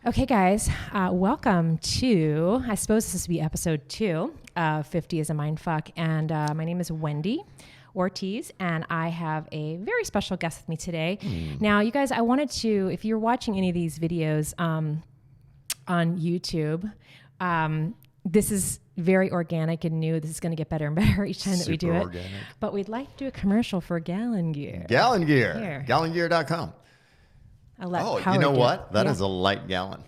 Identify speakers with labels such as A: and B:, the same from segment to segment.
A: Okay, guys, welcome to, I suppose this will be episode 2 of 50 is a Mindfuck. And my name is Wendy Ortiz, and I have a very special guest with me today. Now, you guys, I wanted to, if you're watching any of these videos on YouTube, this is very organic and new. This is going to get better and better each time that we do it.
B: Organic.
A: But we'd like to do a commercial for Gallon Gear.
B: Gallon Gear.
A: Here.
B: GallonGear.com. You know what? That is a light gallon.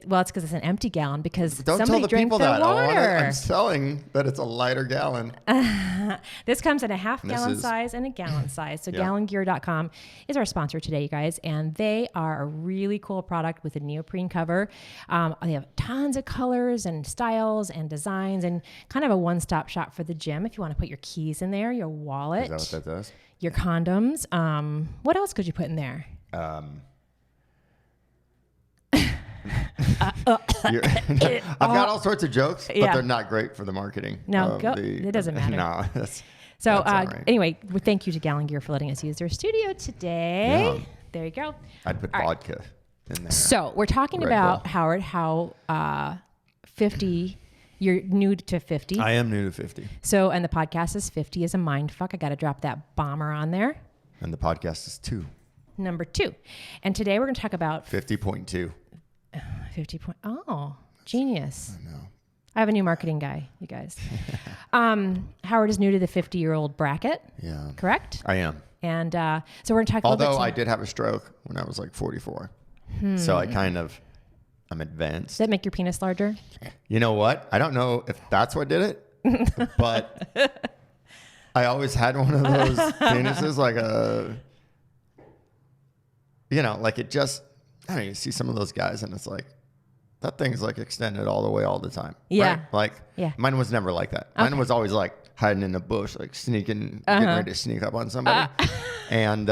A: Well, it's because it's an empty gallon because
B: Don't
A: somebody
B: tell the
A: drank
B: people
A: their
B: that.
A: water.
B: I'm selling that it's a lighter gallon.
A: This comes in a half gallon size and a gallon size. So GallonGear.com is our sponsor today, you guys. And they are a really cool product with a neoprene cover. They have tons of colors and styles and designs and kind of a one-stop shop for the gym. If you want to put your keys in there, your wallet.
B: Is that what that does?
A: Your condoms. What else could you put in there?
B: I've got all sorts of jokes, but they're not great for the marketing.
A: No, it doesn't matter.
B: No,
A: that's
B: all right.
A: Anyway, thank you to Gallon Gear for letting us use their studio today. Yeah. There you go.
B: I'd put vodka in there.
A: So we're talking about, Howard, how 50, you're new to 50.
B: I am new to 50.
A: So, and the podcast is 50 is a Mindfuck. I got to drop that bomber on there.
B: And the podcast is 2.
A: Number 2. And today we're going to talk about
B: 50.2.
A: 50 point. Oh, genius.
B: I know.
A: I have a new marketing guy, you guys. Howard is new to the 50-year-old bracket.
B: Yeah.
A: Correct?
B: I am.
A: And so we're going to talk
B: Although I did have a stroke when I was like 44. So I'm advanced.
A: Does that make your penis larger?
B: You know what? I don't know if that's what did it, but I always had one of those penises, like like it just, I don't know, you see some of those guys and it's like, that thing's like extended all the way all the time.
A: Yeah.
B: Right? Mine was never like that. Mine was always like hiding in the bush, like sneaking, getting ready to sneak up on somebody. And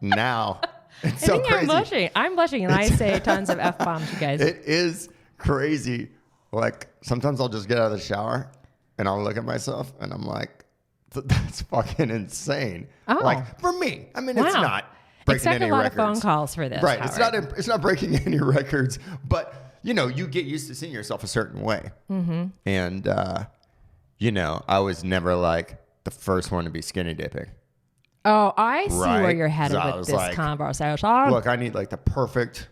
B: now it's so crazy.
A: I'm blushing and I say tons of F-bombs, you guys.
B: It is crazy. Like sometimes I'll just get out of the shower and I'll look at myself and I'm like, that's fucking insane.
A: Oh.
B: Like for me, I mean, it's not breaking any records.
A: Expect a lot of phone calls for this.
B: Right.
A: Howard.
B: It's not breaking any records, but you get used to seeing yourself a certain way. Mm-hmm. And, I was never like the first one to be skinny dipping.
A: Oh, I see where you're headed with this conversation.
B: Look, I need like the perfect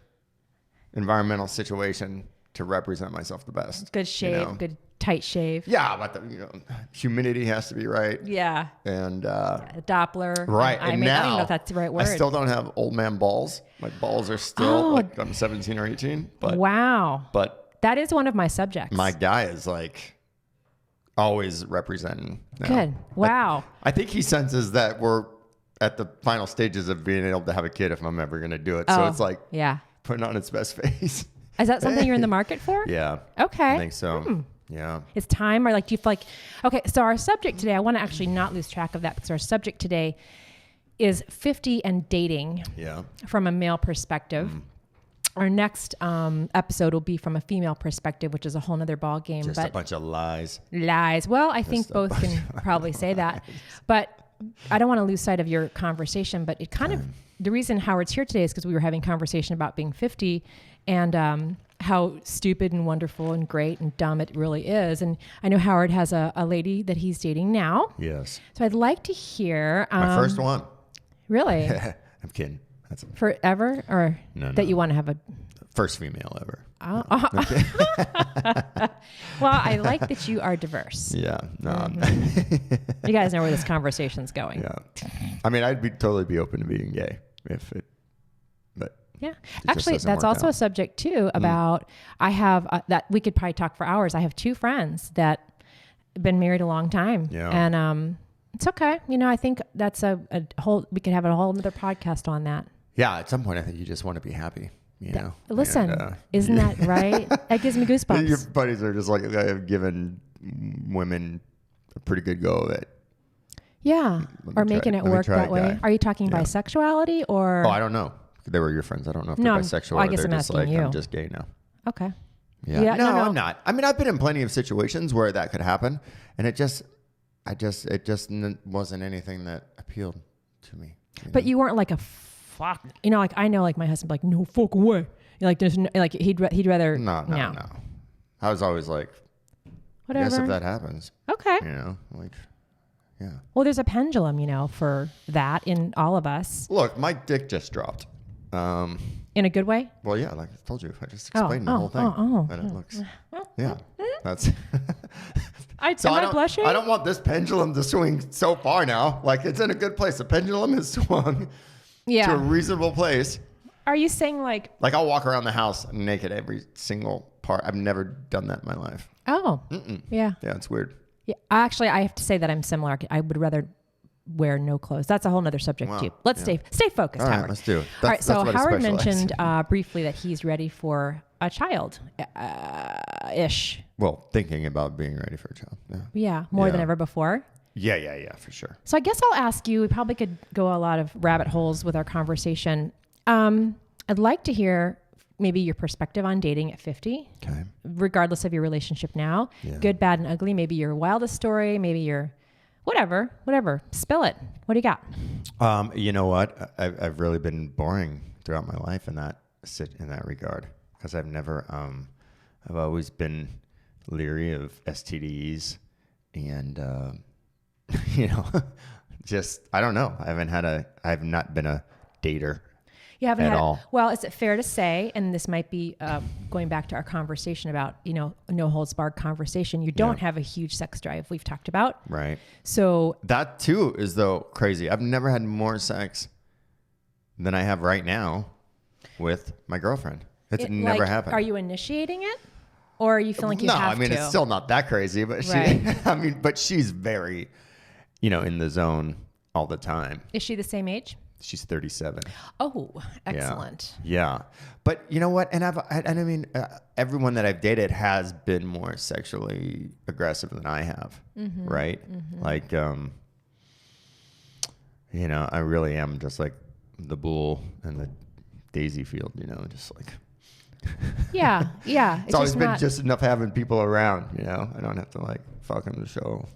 B: environmental situation to represent myself the best.
A: Good shave, good tight shave.
B: Yeah, but the humidity has to be right.
A: Yeah.
B: And
A: Doppler.
B: right.
A: I
B: now,
A: don't even know if that's the right word.
B: I still don't have old man balls. My balls are still like I'm 17 or 18. But
A: wow.
B: But
A: that is one of my subjects.
B: My guy is like always representing.
A: Good. Wow.
B: I think he senses that we're at the final stages of being able to have a kid if I'm ever going to do it. So it's like putting on its best face.
A: Is that something you're in the market for?
B: Yeah.
A: Okay.
B: I think so. Yeah.
A: It's time, or like, do you feel like, okay, so our subject today, I want to actually not lose track of that because our subject today is 50 and dating from a male perspective. Our next episode will be from a female perspective, which is a whole nother ball game.
B: Just a bunch of lies.
A: Lies. Well, I think both can probably say that. But I don't want to lose sight of your conversation, but it kind of, the reason Howard's here today is because we were having conversation about being 50 and how stupid and wonderful and great and dumb it really is. And I know Howard has a lady that he's dating now.
B: Yes.
A: So I'd like to hear...
B: my first one.
A: Really?
B: I'm kidding. That's
A: forever? Or that you want to have a...
B: First female ever.
A: Oh. Okay. Well, I like that you are diverse.
B: Yeah. No.
A: You guys know where this conversation's going.
B: Yeah. I mean, I'd totally be open to being gay if it... But
A: yeah. Actually, that's also a subject too about, I have, that we could probably talk for hours. I have 2 friends that have been married a long time.
B: Yeah.
A: And it's okay. I think that's we could have a whole other podcast on that.
B: Yeah. At some point, I think you just want to be happy.
A: Listen, isn't that right? That gives me goosebumps.
B: Your buddies are just like, I have given women a pretty good go of it.
A: Yeah. Or making it work that way. Are you talking bisexuality or?
B: Oh, I don't know. They were your friends. I don't know if they're bisexual or they're just like, I'm just gay now.
A: Okay.
B: Yeah. No, I'm not. I mean, I've been in plenty of situations where that could happen. And it just wasn't anything that appealed to me.
A: But you weren't like a fuck, like I know like my husband like, no fucking way. You're like, there's like he'd rather
B: No. I was always like,
A: whatever.
B: I guess if that happens,
A: okay.
B: like, yeah.
A: Well, there's a pendulum, for that in all of us.
B: Look, my dick just dropped.
A: In a good way?
B: Well, yeah, like I told you, I just explained the whole thing. And it looks, yeah, that's.
A: Am I blushing?
B: I don't want this pendulum to swing so far now. Like it's in a good place. The pendulum has swung to a reasonable place.
A: Are you saying like
B: I'll walk around the house naked every single part. I've never done that in my life.
A: Oh, yeah.
B: Yeah, it's weird.
A: Yeah, actually, I have to say that I'm similar. I would rather wear no clothes. That's a whole nother subject too. Let's stay focused,
B: All right,
A: Howard.
B: let's do it.
A: All right, so Howard mentioned briefly that he's ready for a child, ish.
B: Well, thinking about being ready for a child. Yeah.
A: Yeah, more than ever before.
B: Yeah, for sure.
A: So I guess I'll ask you. We probably could go a lot of rabbit holes with our conversation. I'd like to hear maybe your perspective on dating at 50,
B: okay,
A: regardless of your relationship now, good, bad, and ugly. Maybe your wildest story, maybe your whatever, spill it. What do you got?
B: You know what? I've really been boring throughout my life in that regard because I've never, I've always been leery of STDs and, just, I don't know. I've not been a dater.
A: You haven't
B: at
A: had
B: all.
A: Well, is it fair to say, and this might be going back to our conversation about, no holds barred conversation, you don't have a huge sex drive we've talked about.
B: Right.
A: So
B: that too is though crazy. I've never had more sex than I have right now with my girlfriend. It's never happened.
A: Are you initiating it? Or are you feeling like you have to?
B: It's still not that crazy, but but she's very, in the zone all the time.
A: Is she the same age?
B: She's 37.
A: Oh, excellent.
B: Yeah. But you know what? And everyone that I've dated has been more sexually aggressive than I have. Mm-hmm. Right. Mm-hmm. Like, I really am just like the bull in the daisy field, just like.
A: Yeah.
B: It's always been just enough having people around, I don't have to like fuck them to show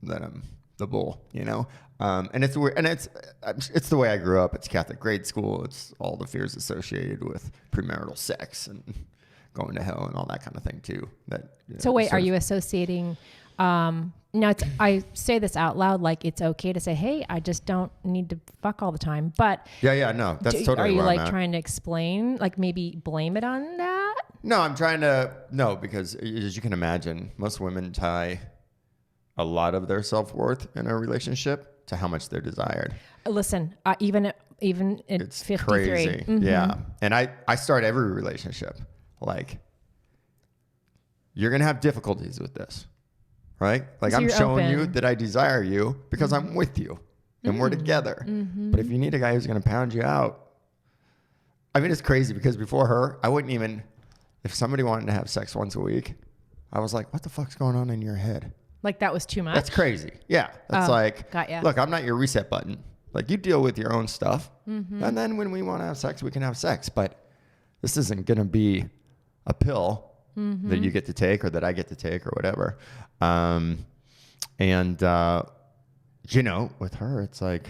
B: that I'm the bull, and it's weird, and it's the way I grew up. It's Catholic grade school. It's all the fears associated with premarital sex and going to hell and all that kind of thing too. So
A: wait, are you associating? Now I say this out loud, like it's okay to say, "Hey, I just don't need to fuck all the time." But
B: no, that's totally.
A: Are you
B: where
A: like trying to explain, like maybe blame it on that?
B: No, I'm trying to because as you can imagine, most women tie a lot of their self-worth in a relationship to how much they're desired.
A: Listen, even at
B: it's
A: 53.
B: Crazy.
A: Mm-hmm.
B: Yeah. And I start every relationship like, you're going to have difficulties with this, right? Like so I'm showing you that I desire you because I'm with you and we're together. Mm-hmm. But if you need a guy who's going to pound you out, it's crazy because before her, I wouldn't even, if somebody wanted to have sex once a week, I was like, what the fuck's going on in your head?
A: Like that was too much?
B: That's crazy. Yeah. That's
A: got ya.
B: Look, I'm not your reset button. Like you deal with your own stuff. Mm-hmm. And then when we want to have sex, we can have sex. But this isn't going to be a pill that you get to take or that I get to take or whatever. With her, it's like,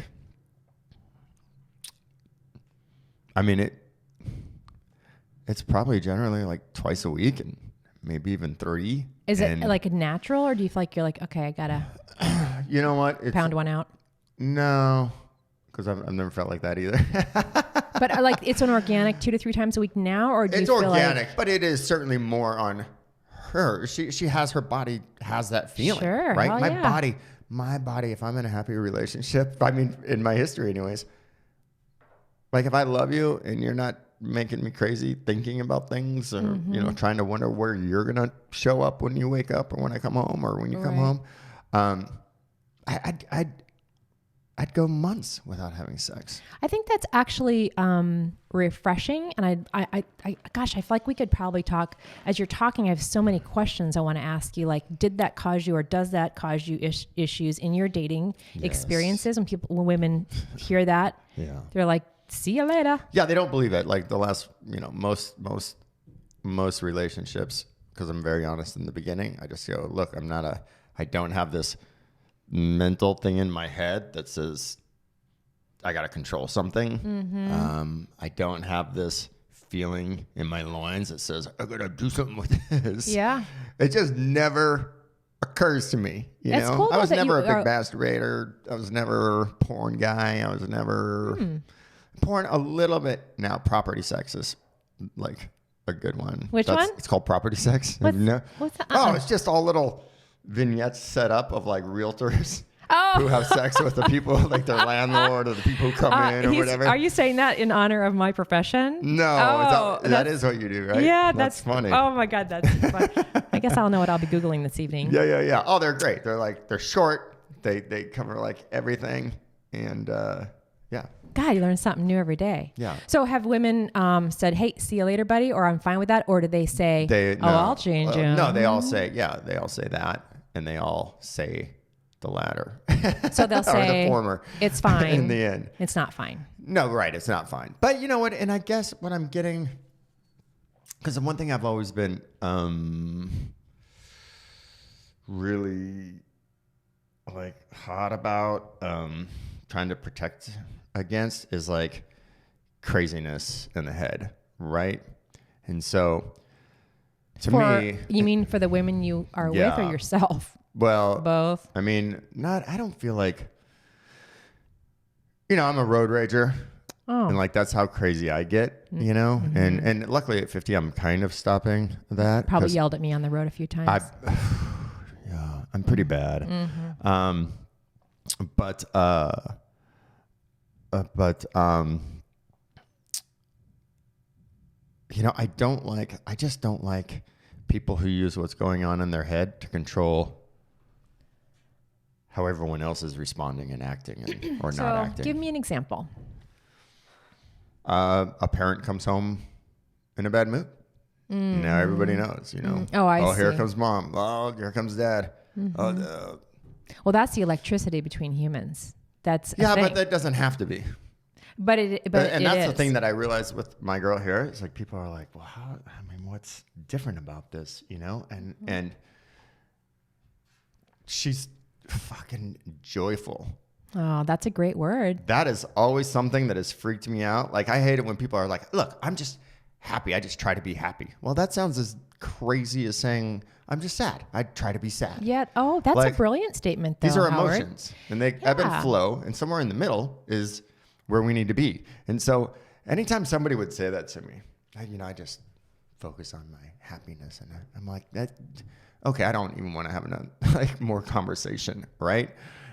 B: it's probably generally like twice a week and maybe even 3.
A: Is it like natural, or do you feel like you're like, okay, I gotta,
B: you know what?
A: Pound one out?
B: No, because I've never felt like that either.
A: But like it's an organic 2 to 3 times a week now, or do you feel
B: organic,
A: like...
B: but it is certainly more on her. She has her body has that feeling,
A: sure,
B: right? My body. If I'm in a happy relationship, in my history, anyways. Like if I love you and you're not making me crazy thinking about things or trying to wonder where you're gonna show up when you wake up or when I come home or when you come home, I'd go months without having sex.
A: I think that's actually refreshing, and I gosh, I feel like we could probably talk. As you're talking, I have so many questions I want to ask you. Like, did that cause you, or does that cause you issues in your dating experiences? When women hear that, they're like, see you later.
B: Yeah, they don't believe it. Like the last, most relationships, because I'm very honest in the beginning, I just go, look, I don't have this mental thing in my head that says I got to control something. Mm-hmm. I don't have this feeling in my loins that says, I got to do something with this.
A: Yeah.
B: It just never occurs to me. You know,
A: cool
B: I was never a big
A: are...
B: masturbator. I was never a porn guy. I was never porn a little bit. Now, property sex is like a good one.
A: Which one?
B: It's called property sex.
A: What's that?
B: Oh, it's just all little vignettes set up of like realtors. Who have sex with the people, like their landlord or the people who come in or whatever.
A: Are you saying that in honor of my profession?
B: No, that is what you do, right?
A: Yeah,
B: that's funny.
A: Oh my God, that's fun. I guess I'll know what I'll be Googling this evening.
B: Yeah. Oh, they're great. They're short. They cover like everything. And yeah.
A: God, you learn something new every day.
B: Yeah.
A: So have women said, hey, see you later, buddy, or I'm fine with that? Or do they say, I'll change you?
B: No, they all say that. And they all say the latter.
A: So they'll say,
B: or the former.
A: It's fine.
B: In the end.
A: It's not fine.
B: No, right. It's not fine. But you know what? And I guess what I'm getting, because the one thing I've always been really like hot about trying to protect against is like craziness in the head. Right. And so to me.
A: You mean for the women you are with or yourself?
B: Well,
A: both.
B: I mean, I don't feel like, I'm a road rager. Oh. And like, that's how crazy I get, mm-hmm. and luckily at 50, I'm kind of stopping that.
A: Probably yelled at me on the road a few times.
B: I'm pretty bad. Mm-hmm. But I just don't like people who use what's going on in their head to control how everyone else is responding and acting or not acting.
A: Give me an example.
B: A parent comes home in a bad mood. Mm. Now everybody knows,
A: I see.
B: Here comes mom. Oh, here comes dad. Mm-hmm. Oh, no.
A: Well, that's the electricity between humans. That's
B: but that doesn't have to be.
A: But that's
B: the thing that I realized with my girl here. It's like people are like, well, what's different about this, And she's fucking joyful.
A: Oh, that's a great word.
B: That is always something that has freaked me out. Like, I hate it when people are like, look, I'm just happy. I just try to be happy. Well, that sounds as crazy as saying, I'm just sad. I try to be sad.
A: Yeah. Oh, that's a brilliant statement, though,
B: these are
A: Howard.
B: Emotions, and they ebb and flow, and somewhere in the middle is where we need to be. And so anytime somebody would say that to me, I just focus on my happiness. And I'm like, okay, I don't even want to have more conversation, right?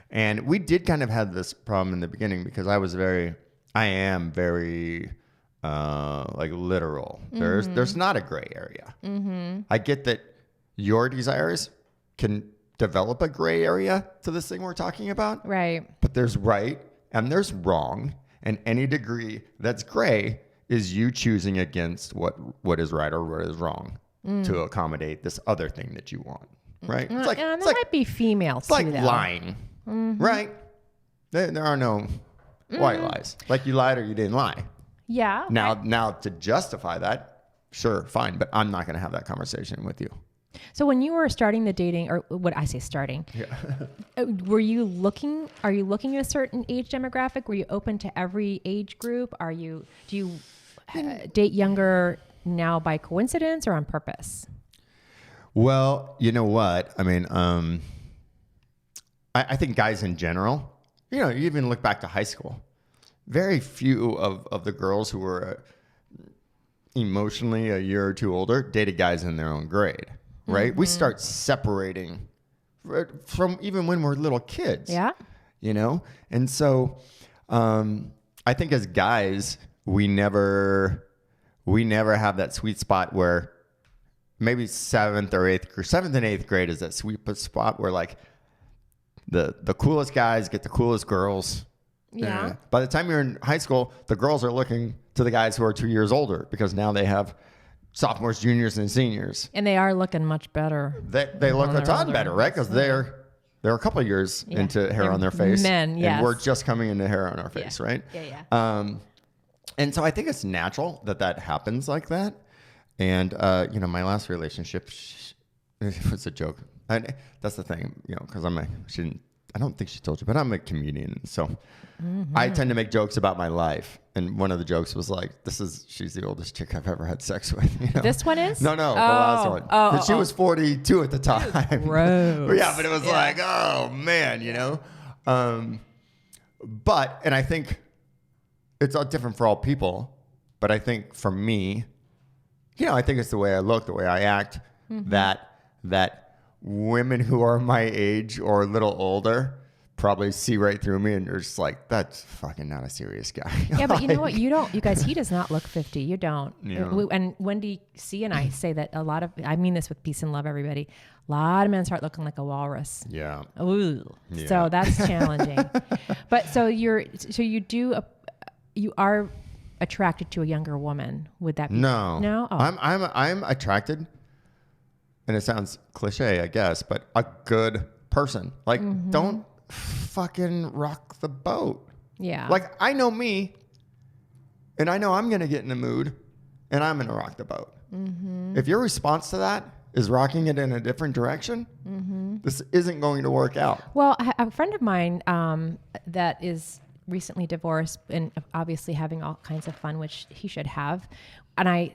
B: And we did kind of have this problem in the beginning because I am very literal. Mm-hmm. There's not a gray area. Mm-hmm. I get that your desires can develop a gray area to this thing we're talking about.
A: Right.
B: But there's right and there's wrong. And any degree that's gray is you choosing against what is right or what is wrong to accommodate this other thing that you want, right?
A: It's like, and that might be female too,
B: like lying, right? There are no white lies. Like you lied or you didn't lie.
A: Yeah.
B: Now to justify that, sure, fine, but I'm not going to have that conversation with you.
A: So when you were starting the dating, or what I say starting, are you looking at a certain age demographic? Were you open to every age group? Do you date younger now by coincidence or on purpose?
B: Well, you know what? I mean, I think guys in general, you even look back to high school. Very few of the girls who were emotionally a year or two older dated guys in their own grade. Right? Mm-hmm. We start separating from even when we're little kids.
A: Yeah.
B: And so I think as guys, we never have that sweet spot where maybe 7th and 8th grade is that sweet spot where like the coolest guys get the coolest girls.
A: Yeah.
B: By the time you're in high school, the girls are looking to the guys who are 2 years older because now they have sophomores, juniors, and seniors.
A: And they are looking much better.
B: They look a ton better, right? Because they're a couple of years into hair on their face.
A: Men, yes.
B: And we're just coming into hair on our face, right?
A: Yeah.
B: And so I think it's natural that happens like that. And, my last relationship, it was a joke. That's the thing, because she didn't I don't think she told you, but I'm a comedian. So I tend to make jokes about my life. And one of the jokes was like, she's the oldest chick I've ever had sex with. You know?
A: This one is?
B: No, the last one. And she was 42 at the time.
A: Gross.
B: Yeah, but it was like, oh man, you know? And I think it's all different for all people. But I think for me, you know, I think it's the way I look, the way I act, that women who are my age or a little older probably see right through me and are just like, that's fucking not a serious guy.
A: Yeah, but you know what? You guys, he does not look 50. You don't.
B: Yeah.
A: And Wendy C and I say that I mean this with peace and love, everybody. A lot of men start looking like a walrus.
B: Yeah.
A: Ooh.
B: Yeah.
A: So that's challenging. But you are attracted to a younger woman. Would that be?
B: No.
A: Oh.
B: I'm attracted, and it sounds cliche, I guess, but a good person. Like, don't fucking rock the boat.
A: Yeah.
B: Like, I know me, and I know I'm going to get in the mood, and I'm going to rock the boat. If your response to that is rocking it in a different direction, this isn't going to work out. Well,
A: a friend of mine that is recently divorced and obviously having all kinds of fun, which he should have. And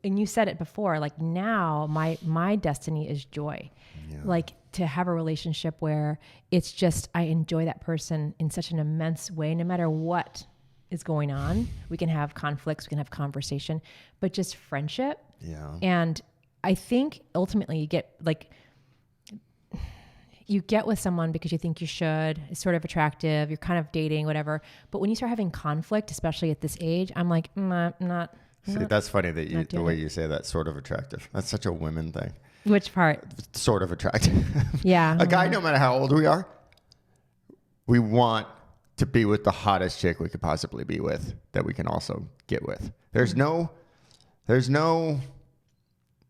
A: you said it before, like now my destiny is joy. Yeah. Like to have a relationship where it's just, I enjoy that person in such an immense way, no matter what is going on. We can have conflicts, we can have conversation, but just friendship.
B: Yeah.
A: And I think ultimately you get with someone because you think you should. It's sort of attractive. You're kind of dating, whatever. But when you start having conflict, especially at this age, I'm like, not.
B: See, that's funny that the way you say that, sort of attractive. That's such a women thing.
A: Which part?
B: Sort of attractive.
A: Yeah.
B: A guy, no matter how old we are, we want to be with the hottest chick we could possibly be with that we can also get with. There's no,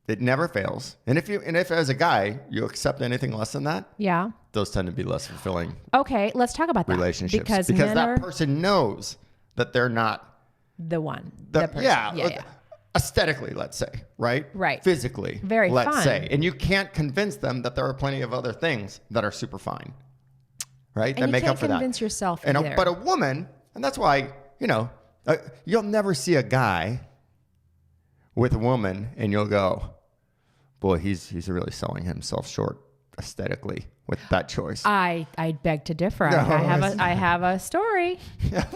B: it never fails. And if as a guy, you accept anything less than that,
A: yeah,
B: those tend to be less fulfilling.
A: Okay, let's talk about that.
B: Relationships. Because that person knows that they're not
A: the one.
B: Yeah. Aesthetically, let's say, right?
A: Right.
B: Physically,
A: very
B: let's
A: fun.
B: say. And you can't convince them that there are plenty of other things that are super fine, right?
A: And
B: that make up for that.
A: You can't convince yourself either.
B: But a woman, and that's why, you'll never see a guy with a woman and you'll go, boy, he's really selling himself short aesthetically with that choice.
A: I beg to differ. No, I have a story.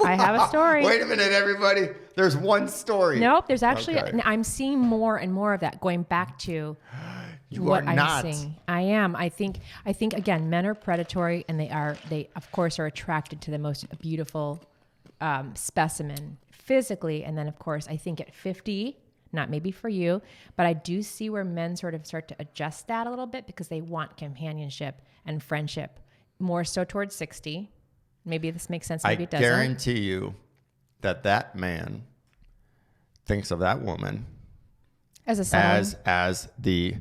A: I have a story.
B: Wait a minute, everybody. There's one story.
A: Nope. There's actually, I'm seeing more and more of that going back to what I'm seeing. I am. I think again, men are predatory and they of course are attracted to the most beautiful specimen physically. And then of course, I think at 50, not maybe for you, but I do see where men sort of start to adjust that a little bit because they want companionship and friendship more so towards 60. Maybe this makes sense. Maybe it doesn't.
B: I guarantee you that man thinks of that woman as the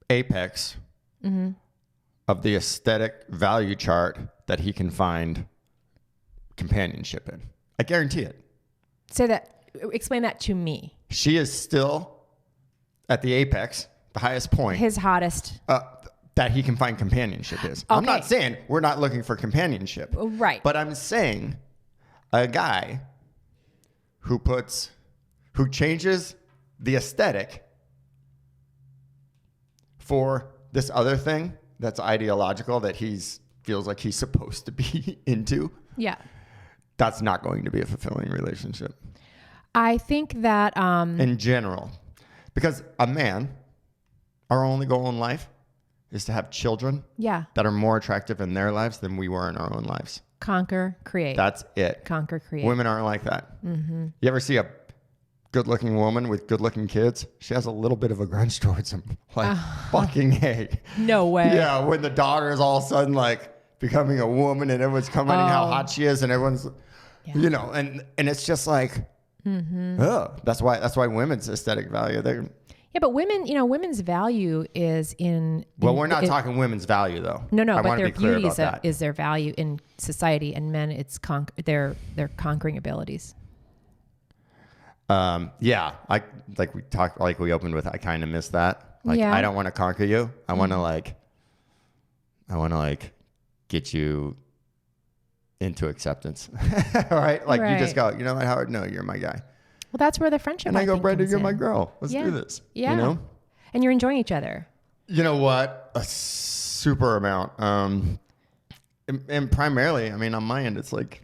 B: apex of the aesthetic value chart that he can find companionship in. I guarantee it.
A: Explain that to me.
B: She is still at the apex, the highest point.
A: His hottest.
B: That he can find companionship is. Okay. I'm not saying we're not looking for companionship.
A: Right.
B: But I'm saying a guy who changes the aesthetic for this other thing that's ideological that feels like he's supposed to be into.
A: Yeah.
B: That's not going to be a fulfilling relationship.
A: I think that
B: in general, because our only goal in life is to have children that are more attractive in their lives than we were in our own lives.
A: Conquer, create.
B: That's it.
A: Conquer, create.
B: Women aren't like that. Mm-hmm. You ever see a good-looking woman with good-looking kids? She has a little bit of a grudge towards them. Like, fucking hey.
A: No way.
B: Yeah, when the daughter is all of a sudden like becoming a woman and everyone's commenting how hot she is and everyone's, and it's just like, that's why women's aesthetic value.
A: Yeah, but women's value is in...
B: Well, we're not talking women's value, though.
A: No, but their beauty is their value in society, and men, it's their conquering abilities.
B: Yeah, we opened with, I kind of miss that. I don't want to conquer you. I want to I want to like get you into acceptance. All right. Like you just go, you know what, Howard? No, you're my guy.
A: Well, that's where the friendship.
B: And I go, Brenda, you're my girl. Let's do this.
A: Yeah.
B: You know?
A: And you're enjoying each other.
B: You know what? A super amount. And primarily, I mean, on my end, it's like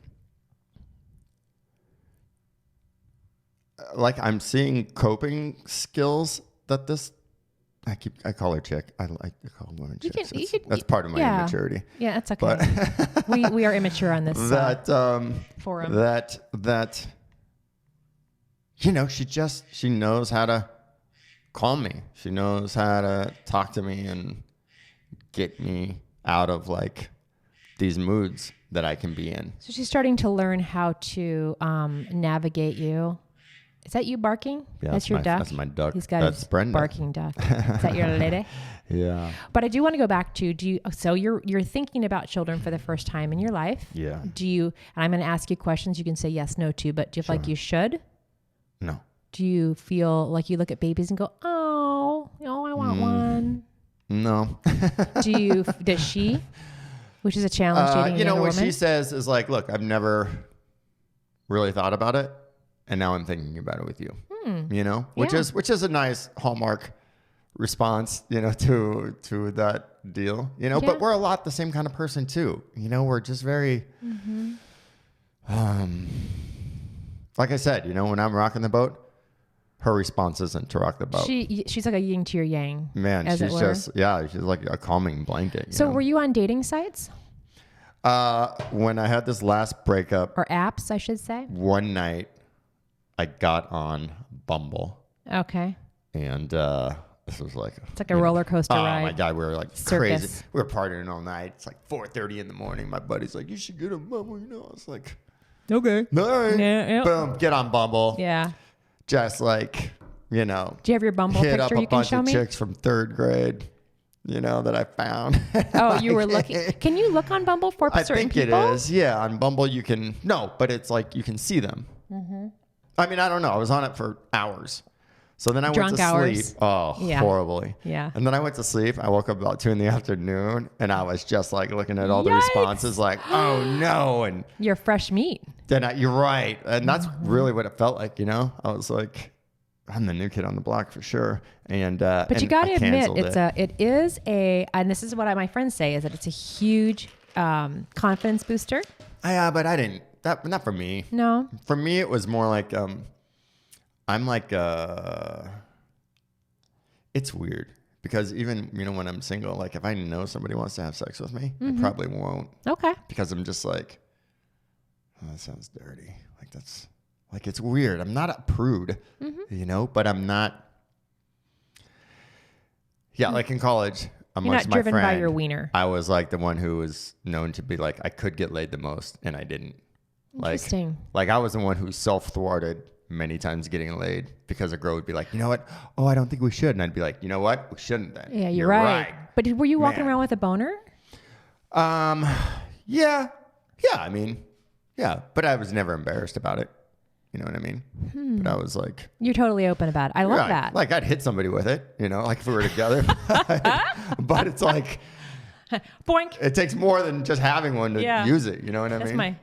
B: I'm seeing coping skills that this. I call her chick. I like to call women chicks. That's part of my immaturity.
A: Yeah, that's okay. But we are immature on this forum.
B: That you know, she knows how to calm me. She knows how to talk to me and get me out of like these moods that I can be in.
A: So she's starting to learn how to navigate you. Is that you barking?
B: Yeah,
A: that's your duck?
B: That's my duck.
A: He's got
B: that's
A: his
B: Brenda.
A: Barking duck. Is that your lady?
B: Yeah.
A: But I do want to go back to, so you're thinking about children for the first time in your life.
B: Yeah.
A: And I'm going to ask you questions you can say yes, no to, but do you feel like you should?
B: No.
A: Do you feel like you look at babies and go, oh, I want one?
B: No.
A: Does she? Which is a challenge dating a younger
B: what
A: woman?
B: she says is like, look, I've never really thought about it. And now I'm thinking about it with you, you know, which is a nice hallmark response, you know, to that deal, you know, but we're a lot the same kind of person too. You know, we're just very, like I said, you know, when I'm rocking the boat, her response isn't to rock the boat.
A: She's like a yin to your yang.
B: Man, she's she's like a calming blanket.
A: So were you on dating sites?
B: When I had this last breakup.
A: Or apps, I should say.
B: One night. I got on Bumble.
A: Okay.
B: And this was like...
A: It's like a roller coaster ride.
B: Oh, my God. We were like
A: Circus.
B: Crazy. We were partying all night. It's like 4:30 in the morning. My buddy's like, you should get on Bumble. You know, I was like... Okay. All right. Yeah. Boom. Get on Bumble.
A: Yeah.
B: Just like, you know...
A: Do you have your Bumble picture you can show me?
B: Hit up a bunch of chicks from 3rd grade, you know, that I found.
A: Oh, you were looking... Can you look on Bumble for certain people?
B: I think it is. Yeah. On Bumble, you can... No, but it's like you can see them. Mm-hmm. I mean, I don't know. I was on it for hours. So then I went to sleep. Oh, horribly. Yeah. And then I went to sleep. I woke up about 2 p.m. and I was just like looking at all the responses like, oh no. And
A: you're fresh meat.
B: Then you're right. And that's really what it felt like, you know? I was like, I'm the new kid on the block for sure. And
A: but you got to admit, it is a, and this is what my friends say, is that it's a huge confidence booster.
B: Yeah, but I didn't. Not for me.
A: No.
B: For me, it was more like I'm like it's weird because even when I'm single, like if I know somebody wants to have sex with me, I probably won't.
A: Okay.
B: Because I'm just like, oh, that sounds dirty. Like that's like it's weird. I'm not a prude, you know, but I'm not. Yeah, like in college.
A: You're not driven by your wiener.
B: I was like the one who was known to be like I could get laid the most, and I didn't.
A: Interesting.
B: Like I was the one who self-thwarted many times getting laid because a girl would be like, you know what? Oh, I don't think we should. And I'd be like, you know what? We shouldn't then.
A: Yeah, you're right. But were you walking around with a boner?
B: Yeah. I mean, yeah. But I was never embarrassed about it. You know what I mean? But I was like...
A: You're totally open about it. I love that.
B: Like I'd hit somebody with it, you know, like if we were together. But it's like...
A: Boink.
B: It takes more than just having one to use it. You know what I mean?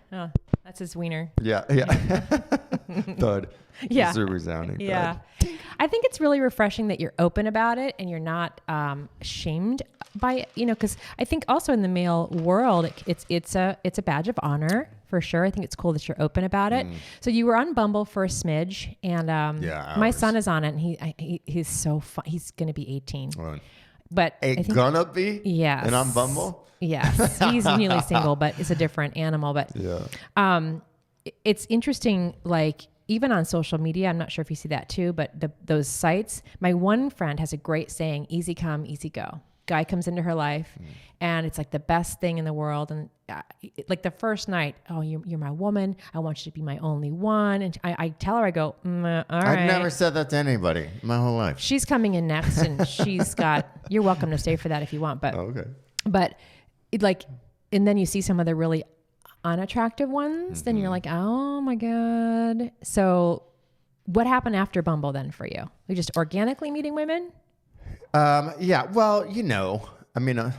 A: That's his wiener.
B: Yeah. Thud.
A: Yeah.
B: Super resounding.
A: Yeah.
B: Thud.
A: I think it's really refreshing that you're open about it and you're not shamed by it, you know, because I think also in the male world, it's a badge of honor for sure. I think it's cool that you're open about it. So you were on Bumble for a smidge, and my son is on it, and he's so fun. He's going to be 18.
B: Well,
A: but
B: gonna be?
A: Yes.
B: And on Bumble?
A: Yes. He's newly single, but it's a different animal. But it's interesting, like even on social media, I'm not sure if you see that too, but those sites, my one friend has a great saying, easy come, easy go. Guy comes into her life and it's like the best thing in the world. And like the first night, oh, you're my woman. I want you to be my only one. And I tell her, I go, all right.
B: I've never said that to anybody my whole life.
A: She's coming in next and she's got, you're welcome to stay for that if you want. But, but and then you see some of the really unattractive ones, then you're like, oh my God. So what happened after Bumble then for you? You just organically meeting women?
B: Yeah. Well, you know, I mean,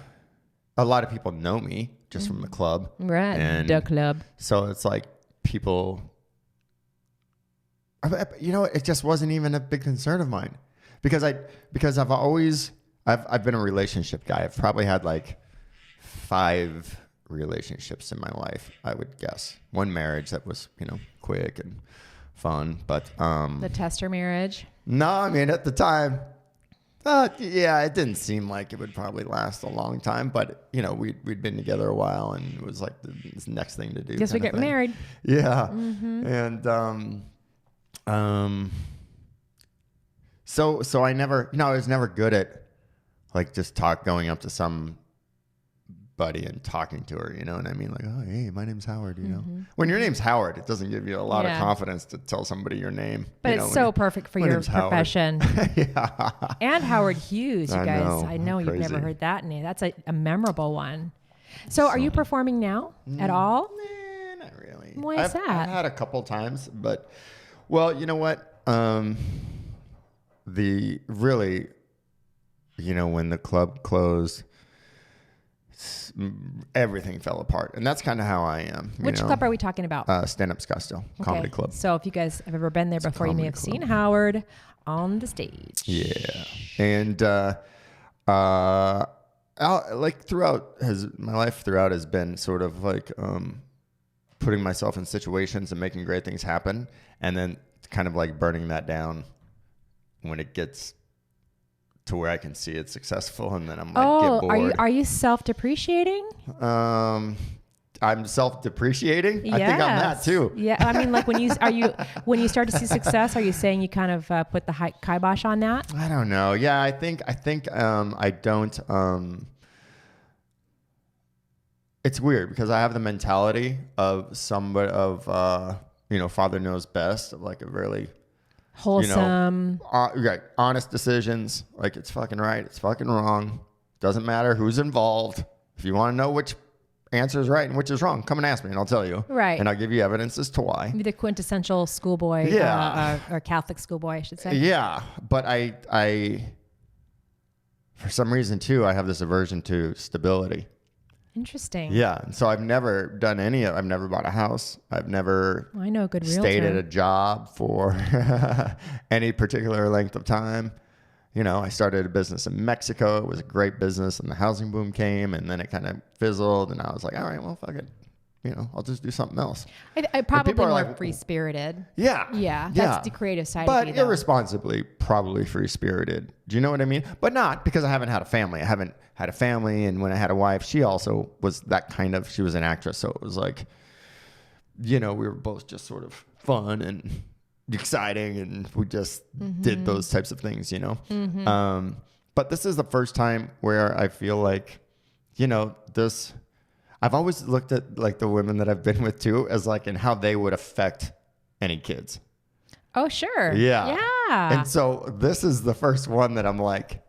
B: a lot of people know me just from the club.
A: Right.
B: And
A: the club.
B: So it's like people, you know, it just wasn't even a big concern of mine because I've been a relationship guy. I've probably had like 5 relationships in my life, I would guess. One marriage that was, you know, quick and fun, but
A: the tester marriage.
B: No, I mean at the time, yeah, it didn't seem like it would probably last a long time, but you know, we'd been together a while, and it was like the next thing to do.
A: Guess we get married.
B: Yeah, and so I never, you know, I was never good at like just going up to some buddy and talking to her, you know what I mean? Like, oh, hey, my name's Howard, you know? When your name's Howard, it doesn't give you a lot of confidence to tell somebody your name.
A: But it's so perfect for your profession.
B: Yeah.
A: And Howard Hughes, you guys. I know you've
B: crazy.
A: never heard that name. That's a memorable one. So are you performing now at all?
B: Nah, not really.
A: Why is that?
B: I've had a couple times, but, well, you know what? You know, when the club closed, everything fell apart, and that's kind of how I am.
A: Which club are we talking about?
B: Stand Up Scottsdale Comedy Club.
A: So if you guys have ever been there before, you may have seen Howard on the stage.
B: Yeah, and like throughout my life has been sort of like putting myself in situations and making great things happen, and then kind of like burning that down when it gets to where I can see it successful, and then I'm like, get bored.
A: Are you self-depreciating?
B: I'm self-depreciating.
A: Yes.
B: I think I'm that too.
A: Yeah, I mean, like when you start to see success, are you saying you kind of put the kibosh on that?
B: I don't know. Yeah, I think I don't. It's weird because I have the mentality of somebody you know, father knows best, of like a really
A: wholesome,
B: right, honest decisions. Like it's fucking right, it's fucking wrong. Doesn't matter who's involved. If you want to know which answer is right and which is wrong, come and ask me and I'll tell you.
A: Right.
B: And I'll give you evidence as to why.
A: Maybe the quintessential schoolboy, or Catholic schoolboy, I should say.
B: Yeah, but I for some reason too, I have this aversion to stability.
A: Interesting.
B: Yeah. So I've never done I've never bought a house. I've never
A: I know a good realtor.
B: Stayed at a job for any particular length of time. You know, I started a business in Mexico. It was a great business, and the housing boom came, and then it kind of fizzled, and I was like, all right, well, fuck it. You know, I'll just do something else.
A: I probably more like, free-spirited.
B: Yeah.
A: Yeah. That's the creative side
B: but
A: of you, though.
B: Irresponsibly, probably free-spirited. Do you know what I mean? But not because I haven't had a family. I haven't had a family, and when I had a wife, she also was that kind of, she was an actress, so it was like, you know, we were both just sort of fun and exciting, and we just did those types of things, you know? But this is the first time where I feel like, you know, I've always looked at like the women that I've been with too as like in how they would affect any kids.
A: Oh, sure.
B: Yeah.
A: Yeah.
B: And so this is the first one that I'm like,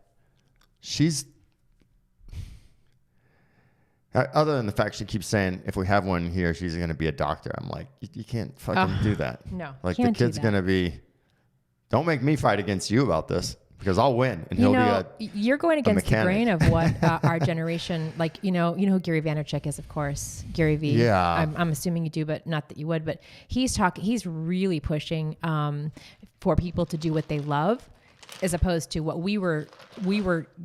B: other than the fact she keeps saying, if we have one here, she's going to be a doctor. I'm like, you can't fucking do that.
A: No.
B: Like the kid's going to be, don't make me fight against you about this. Because I'll win, and
A: you're going against the grain of what our generation, like you know who Gary Vaynerchuk is, of course, Gary V.
B: Yeah,
A: I'm assuming you do, but not that you would. But he's really pushing for people to do what they love, as opposed to what we were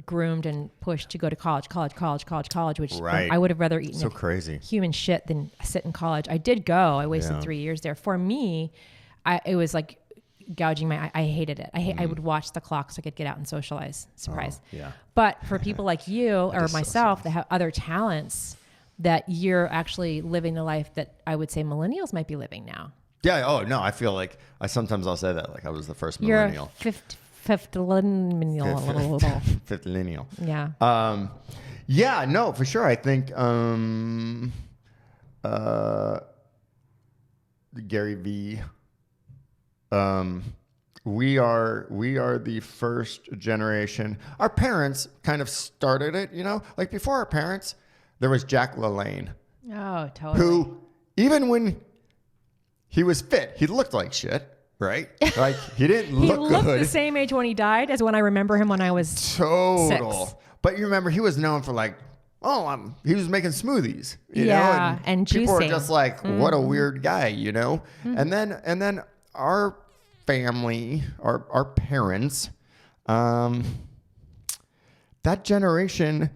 A: groomed and pushed to go to college, which I would have rather eaten
B: crazy
A: human shit than sit in college. I did go. I wasted 3 years there. For me, it was like gouging I hated it. I would watch the clock so I could get out and socialize. Surprise.
B: Oh, yeah.
A: But for people like you or myself that have other talents, that you're actually living the life that I would say millennials might be living now.
B: Yeah. Oh no, I feel like I'll say that like I was the first millennial.
A: You're fifth millennial.
B: Fifth millennial.
A: Yeah.
B: Yeah. No, for sure. I think Gary V. We are the first generation. Our parents kind of started it, you know, like before our parents, there was Jack LaLanne.
A: Oh, totally.
B: Who, even when he was fit, he looked like shit, right? Like he didn't look good.
A: He looked the same age when he died as when I remember him when I was 6.
B: But you remember he was known for like oh, he was making smoothies, you know,
A: and
B: people
A: juicing.
B: are just like, what a weird guy, you know? And then our family, our parents, that generation,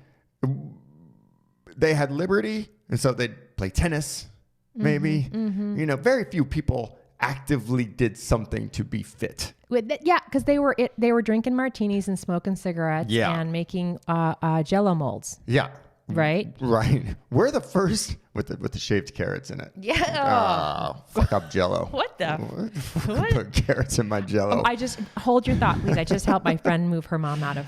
B: they had liberty, and so they'd play tennis, maybe. You know, very few people actively did something to be fit.
A: Yeah, because they were drinking martinis and smoking cigarettes and making Jello molds.
B: Yeah.
A: Right.
B: We're the first with the shaved carrots in it.
A: Yeah.
B: Fuck up Jello.
A: What the?
B: What? Put carrots in my Jello.
A: I just hold your thought, please. I just helped my friend move her mom out of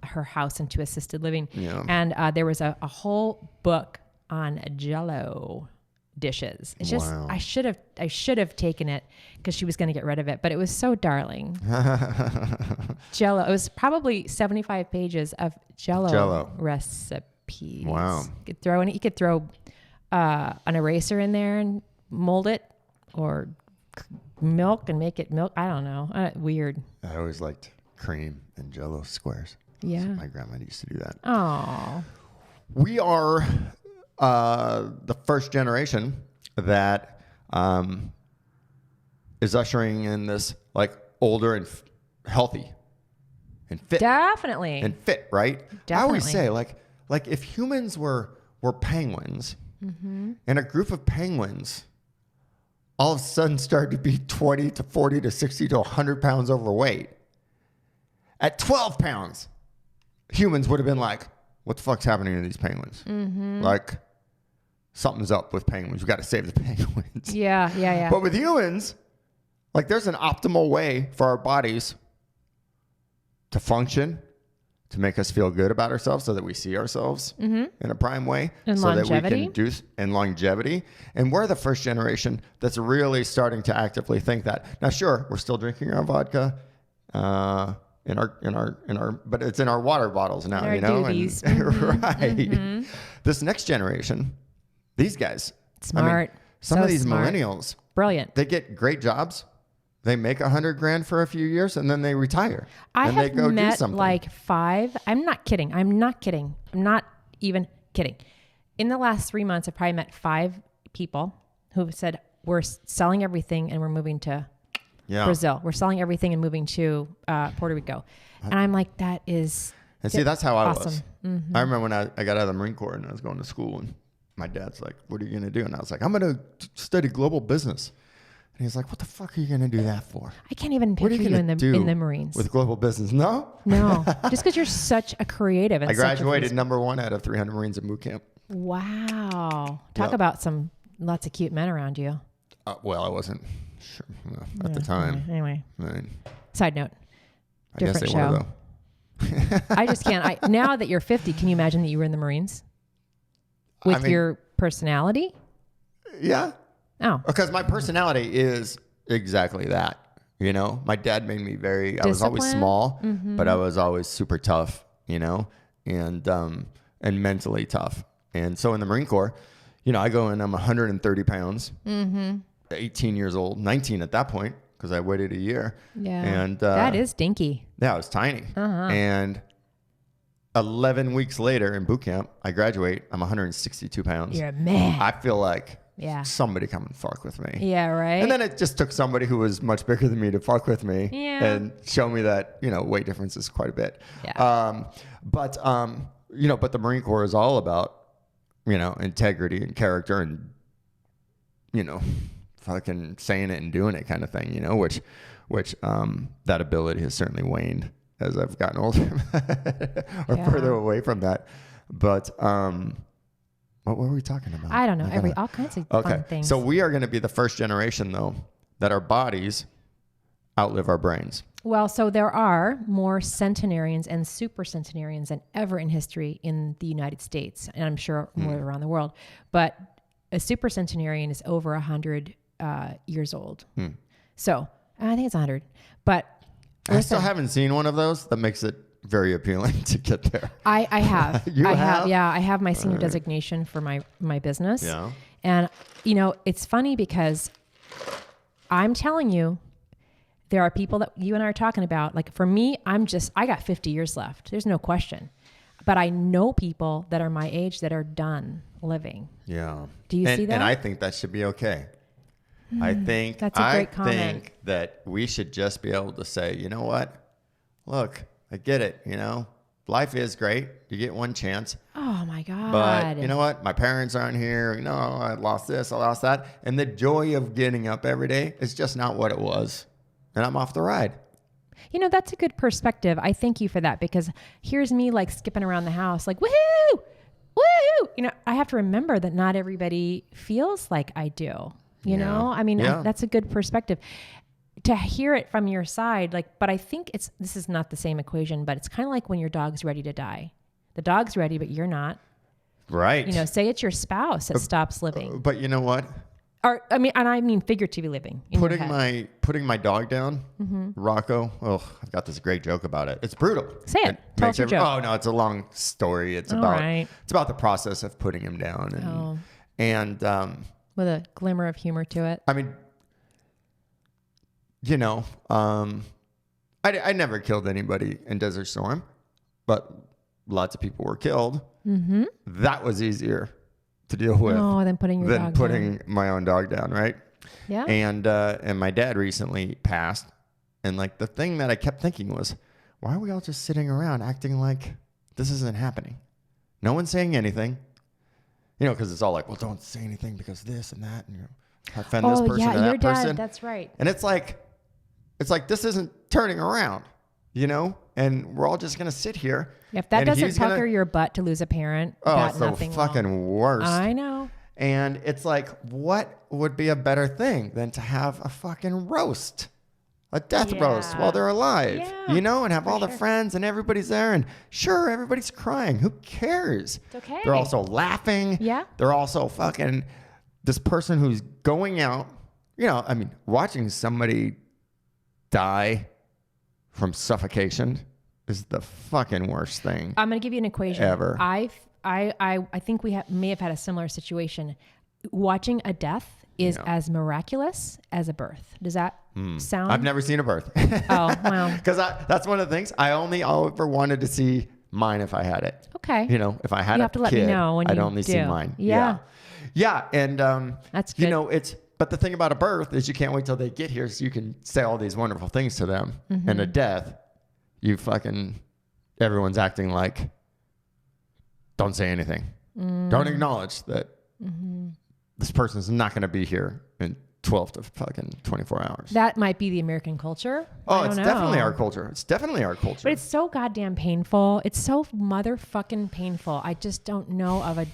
A: her house into assisted living, and there was a whole book on Jello dishes. It's just I should have taken it because she was going to get rid of it, but it was so darling. Jello. It was probably 75 pages of Jello recipes.
B: Wow.
A: You could throw an eraser in there and mold it, or milk and make it milk. I don't know. Weird.
B: I always liked cream and Jello squares.
A: Yeah.
B: So my grandma used to do that.
A: Oh.
B: We are the first generation that is ushering in this like older and healthy and fit.
A: Definitely.
B: And fit, right?
A: Definitely.
B: I always say like if humans were penguins, and a group of penguins all of a sudden started to be 20 to 40 to 60 to 100 pounds overweight, at 12 pounds, humans would have been like, what the fuck's happening to these penguins? Like, something's up with penguins. We got to save the penguins.
A: Yeah.
B: But with humans, like, there's an optimal way for our bodies to function, to make us feel good about ourselves, so that we see ourselves in a prime way,
A: and
B: so
A: longevity.
B: that we can do and longevity. And we're the first generation that's really starting to actively think that. Now, sure, we're still drinking our vodka, in our, but it's in our water bottles now, you know, right. This next generation, these guys,
A: smart,
B: some of these millennials,
A: brilliant.
B: They get great jobs. They make $100,000 for a few years and then they retire.
A: I
B: and
A: have
B: they go
A: met
B: do something.
A: like 5. I'm not kidding. I'm not even kidding. In the last 3 months, I've probably met 5 people who have said, we're selling everything and we're moving to Brazil. We're selling everything and moving to Puerto Rico. And I'm like, that is
B: And see, that's how
A: awesome.
B: I was. I remember when I got out of the Marine Corps and I was going to school, and my dad's like, what are you going to do? And I was like, I'm going to study global business. And he's like, what the fuck are you going to do that for?
A: I can't even picture you in the Marines.
B: With global business? No.
A: Just because you're such a creative. And
B: I graduated number 1 out of 300 Marines in boot camp.
A: Wow. Talk about lots of cute men around you.
B: Well, I wasn't sure at the time.
A: Anyway. Side note.
B: I guess they were, though.
A: I just can't. Now that you're 50, can you imagine that you were in the Marines? With your personality?
B: Yeah.
A: Oh.
B: Because my personality is exactly that. You know, my dad made me I was always small, but I was always super tough, you know, and mentally tough. And so in the Marine Corps, you know, I go in, I'm 130 pounds, 18 years old, 19 at that point, because I waited a year.
A: Yeah.
B: And
A: that is dinky.
B: Yeah, I was tiny. And 11 weeks later in boot camp, I graduate. I'm 162 pounds.
A: You're a man.
B: I feel like somebody come and fuck with me.
A: Yeah, right.
B: And then it just took somebody who was much bigger than me to fuck with me and show me that, you know, weight difference is quite a bit.
A: Yeah.
B: You know, but the Marine Corps is all about, you know, integrity and character and, you know, fucking saying it and doing it kind of thing, you know, which that ability has certainly waned as I've gotten older or further away from that. But, what were we talking about?
A: I don't know. All kinds of fun things.
B: So we are going to be the first generation, though, that our bodies outlive our brains.
A: Well, so there are more centenarians and super centenarians than ever in history in the United States, and I'm sure more around the world. But a super centenarian is over 100 years old. So I think it's 100. But
B: I still haven't seen one of those. That makes it very appealing to get there.
A: I have.
B: You have?
A: Yeah, I have my senior designation for my business.
B: Yeah.
A: And, you know, it's funny because I'm telling you, there are people that you and I are talking about. Like for me, I got 50 years left. There's no question. But I know people that are my age that are done living.
B: Yeah.
A: Do you see that?
B: And I think that should be okay. I think
A: that's a great comment.
B: think that we should just be able to say, you know what? Look, I get it. You know, life is great. You get one chance.
A: Oh my God.
B: But you know what? My parents aren't here. You know, I lost this, I lost that. And the joy of getting up every day is just not what it was. And I'm off the ride.
A: You know, that's a good perspective. I thank you for that, because here's me like skipping around the house like, woohoo, woo. You know, I have to remember that not everybody feels like I do. You know, I mean, that's a good perspective to hear it from your side. Like, but I think this is not the same equation, but it's kind of like when your dog's ready to die. The dog's ready, but you're not.
B: Right.
A: You know, say it's your spouse that stops living.
B: But you know what?
A: Or, I mean figuratively living.
B: Putting my dog down, Rocco. Oh, I've got this great joke about it. It's brutal.
A: Say it. Tell us your joke.
B: Oh no, it's a long story. It's about the process of putting him down, and
A: with a glimmer of humor to it.
B: I mean, you know, I never killed anybody in Desert Storm, but lots of people were killed. Mm-hmm. That was easier to deal with
A: than putting
B: my own dog down, right?
A: Yeah.
B: And my dad recently passed, and like the thing that I kept thinking was, why are we all just sitting around acting like this isn't happening? No one's saying anything, you know, because it's all like, well, don't say anything because this and that, and offend this person and that person.
A: Dad, that's right.
B: And it's like this isn't turning around, you know, and we're all just gonna sit here.
A: If that doesn't pucker your butt to lose a parent,
B: it's the fucking worst.
A: I know.
B: And it's like, what would be a better thing than to have a fucking roast, a death roast while they're alive, you know, and have all the friends and everybody's there, and sure, everybody's crying. Who cares?
A: It's okay.
B: They're also laughing.
A: Yeah.
B: They're also fucking this person who's going out, you know, I mean, watching somebody die from suffocation is the fucking worst thing.
A: I'm going to give you an equation.
B: Ever.
A: I think we may have had a similar situation. Watching a death is as miraculous as a birth. Does that sound?
B: I've never seen a birth.
A: Oh, wow.
B: Because that's one of the things. I only ever wanted to see mine if I had it.
A: Okay.
B: You know, if I had
A: you have to let me know when
B: I'd only see mine.
A: Yeah.
B: Yeah. And,
A: that's good.
B: You know, but the thing about a birth is you can't wait till they get here so you can say all these wonderful things to them. Mm-hmm. And a death, everyone's acting like, don't say anything. Don't acknowledge that this person's not going to be here in 12 to fucking 24 hours.
A: That might be the American culture.
B: Oh, it's definitely our culture. It's definitely our culture.
A: But it's so goddamn painful. It's so motherfucking painful. I just don't know of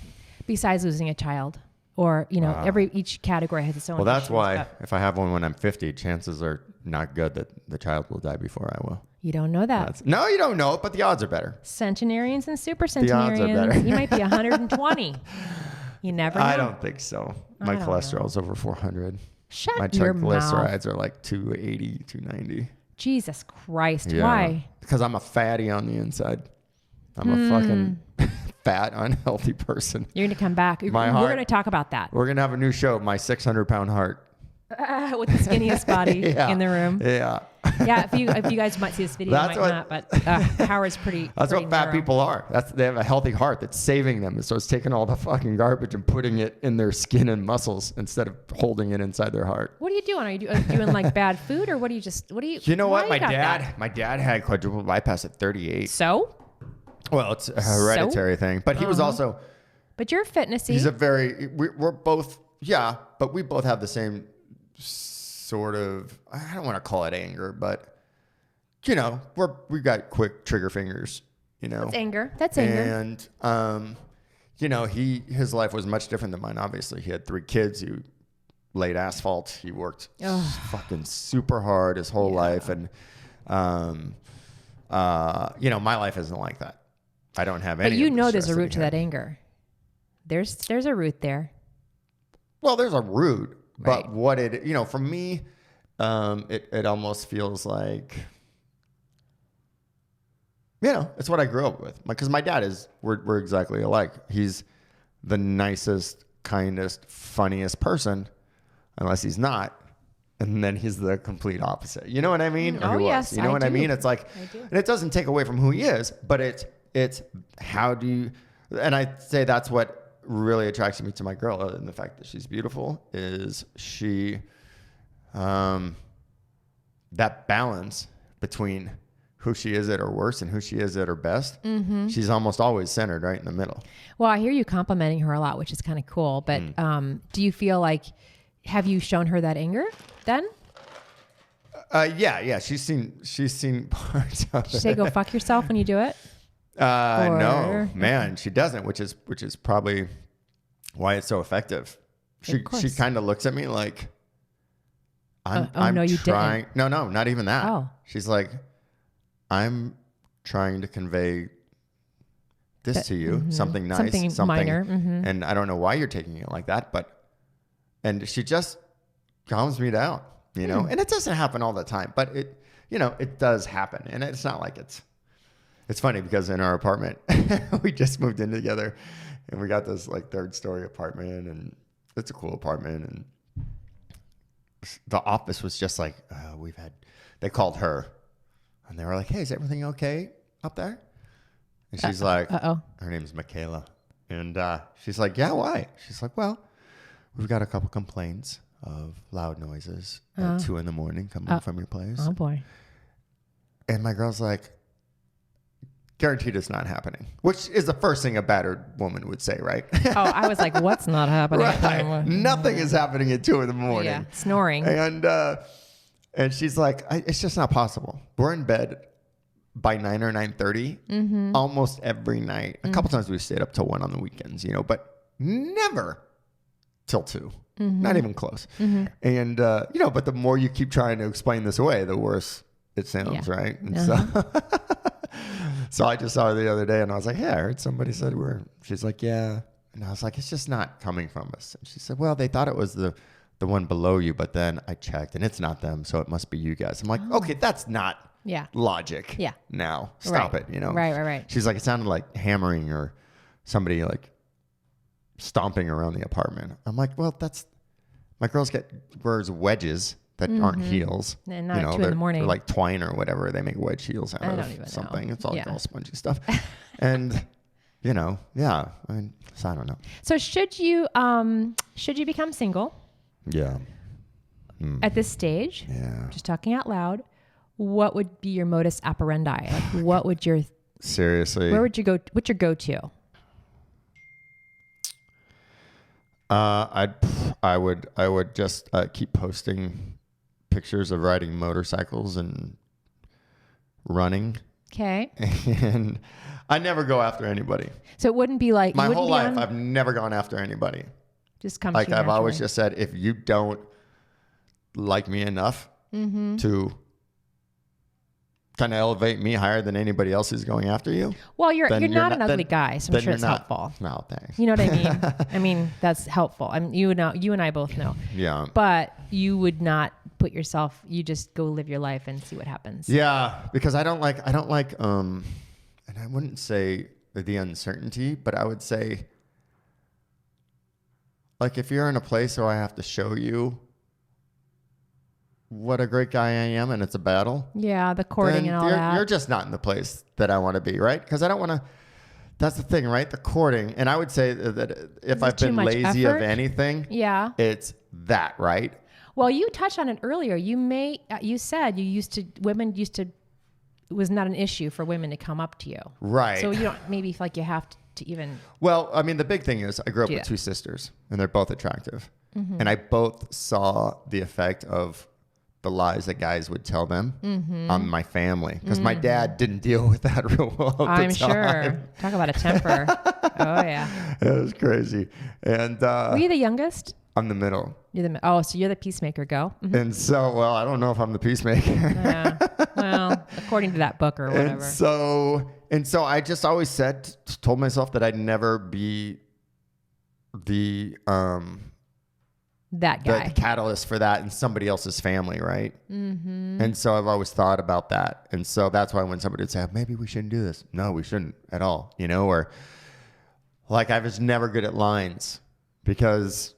A: besides losing a child. Or, you know, each category has its own.
B: Well, that's why if I have one when I'm 50, chances are not good that the child will die before I will.
A: You don't know that.
B: No, you don't know it, but the odds are better.
A: Centenarians and super centenarians. The odds are better. You might be 120. You never know.
B: I don't think so. My cholesterol's over 400.
A: Shut
B: My
A: your mouth.
B: triglycerides are like 280, 290.
A: Jesus Christ.
B: Yeah.
A: Why?
B: Because I'm a fatty on the inside. I'm a fucking fat, unhealthy person.
A: You're going to come back. We're going to talk about that.
B: We're going to have a new show, My 600-Pound Heart.
A: With the skinniest body in the room.
B: Yeah.
A: Yeah, if you guys might see this video, you might not, but Howard's pretty
B: That's
A: pretty
B: what fat
A: narrow.
B: people are. They have a healthy heart that's saving them. So it's taking all the fucking garbage and putting it in their skin and muscles instead of holding it inside their heart.
A: What are you doing? Are you doing like bad food, or what do you?
B: You know what? My dad had quadruple bypass at 38.
A: So?
B: Well, it's a hereditary thing, but he was also.
A: But you're fitnessy.
B: We're both, but we both have the same sort of, I don't want to call it anger, but you know, we got quick trigger fingers, you know.
A: That's anger.
B: And you know, his life was much different than mine. Obviously, he had 3 kids. He laid asphalt. He worked fucking super hard his whole life, and you know, my life isn't like that. I don't have any.
A: But you know, there's a root to that anger. There's a root there.
B: Well, there's a root.
A: Right.
B: But you know, for me, it almost feels like, you know, it's what I grew up with. Because my dad we're exactly alike. He's the nicest, kindest, funniest person, unless he's not. And then he's the complete opposite. You know what I mean?
A: Oh, yes.
B: You know what I mean? It's like, and it doesn't take away from who he is, but it's how do you, and I say that's what really attracts me to my girl, other than the fact that she's beautiful, is she, that balance between who she is at her worst and who she is at her best. Mm-hmm. She's almost always centered right in the middle.
A: Well, I hear you complimenting her a lot, which is kind of cool. But do you feel like, have you shown her that anger then?
B: Yeah. She's seen parts of it.
A: Did she say go fuck yourself when you do it?
B: No, man, she doesn't, which is probably why it's so effective. She kind of looks at me like I'm
A: no, you
B: trying.
A: didn't.
B: No, not even that.
A: Oh.
B: She's like, I'm trying to convey this to you, something nice, something
A: minor,
B: and I don't know why you're taking it like that, and she just calms me down, you know. And it doesn't happen all the time, but it does happen, and it's not like it's funny because in our apartment, we just moved in together, and we got this like 3rd-story apartment, and it's a cool apartment, and the office was just like, they called her, and they were like, hey, is everything okay up there? And she's like, her name's Michaela, and she's like, yeah, why? She's like, well, we've got a couple complaints of loud noises at 2 a.m. coming from your place.
A: Oh boy.
B: And my girl's like, guaranteed it's not happening, which is the first thing a battered woman would say, right?
A: Oh, I was like, what's not happening?
B: Right. Nothing is happening at 2 a.m.
A: Yeah, snoring.
B: And she's like, it's just not possible. We're in bed by 9 or 9:30 almost every night. A couple times we've stayed up till 1 on the weekends, but never till 2. Not even close. And, but the more you keep trying to explain this away, the worse it sounds, right? And so I just saw her the other day, and I was like, yeah, I heard somebody said she's like, yeah. And I was like, it's just not coming from us. And she said, well, they thought it was the one below you, but then I checked, and it's not them, so it must be you guys. I'm like, okay, that's not logic. Yeah. Now, stop it,
A: Right.
B: She's like, it sounded like hammering or somebody like stomping around the apartment. I'm like, well, my girls wears wedges that aren't heels.
A: And not at 2 in the morning.
B: They're like twine or whatever. They make wedge heels out of something. Know. It's all spongy stuff. And, so I don't know.
A: So should you become single?
B: Yeah.
A: At this stage?
B: Yeah.
A: Just talking out loud, what would be your modus operandi? Like, what would your...
B: Seriously?
A: Where would you go? What's your go-to?
B: I would just keep posting pictures of riding motorcycles and running.
A: Okay.
B: And I never go after anybody.
A: So it wouldn't be like...
B: My whole life, I've never gone after anybody.
A: Just comes
B: like I've always just said, if you don't like me enough to kind of elevate me higher than anybody else who's going after you.
A: Well, you're not an ugly guy, so I'm sure it's helpful.
B: No, thanks.
A: You know what I mean? I mean, that's helpful. I mean, you and I both know.
B: Yeah.
A: But you would not put yourself, you just go live your life and see what happens.
B: Yeah, because I don't like, and I wouldn't say the uncertainty, but I would say, like, if you're in a place where I have to show you what a great guy I am and it's a battle.
A: Yeah, the courting and all that.
B: You're just not in the place that I want to be, right? Because I don't want to, that's the thing, right? The courting. And I would say that if I've been lazy of anything, it's that, right?
A: Well, you touched on it earlier. You said women used to, it was not an issue for women to come up to you.
B: Right.
A: So you don't maybe feel like you have to even.
B: Well, I mean, the big thing is I grew up with 2 sisters and they're both attractive. And I both saw the effect of the lies that guys would tell them on my family. Because my dad didn't deal with that real well at
A: I'm
B: the time.
A: sure. Talk about a temper. Oh, yeah.
B: It was crazy. And
A: were you the youngest?
B: I'm the middle.
A: So you're the peacemaker. Go.
B: And so, well, I don't know if I'm the peacemaker.
A: Yeah. Well, according to that book or whatever.
B: And so I just always told myself that I'd never be the
A: that guy,
B: the catalyst for that in somebody else's family, right? And so I've always thought about that. And so that's why when somebody would say, maybe we shouldn't do this. No, we shouldn't at all, or like I was never good at lines because,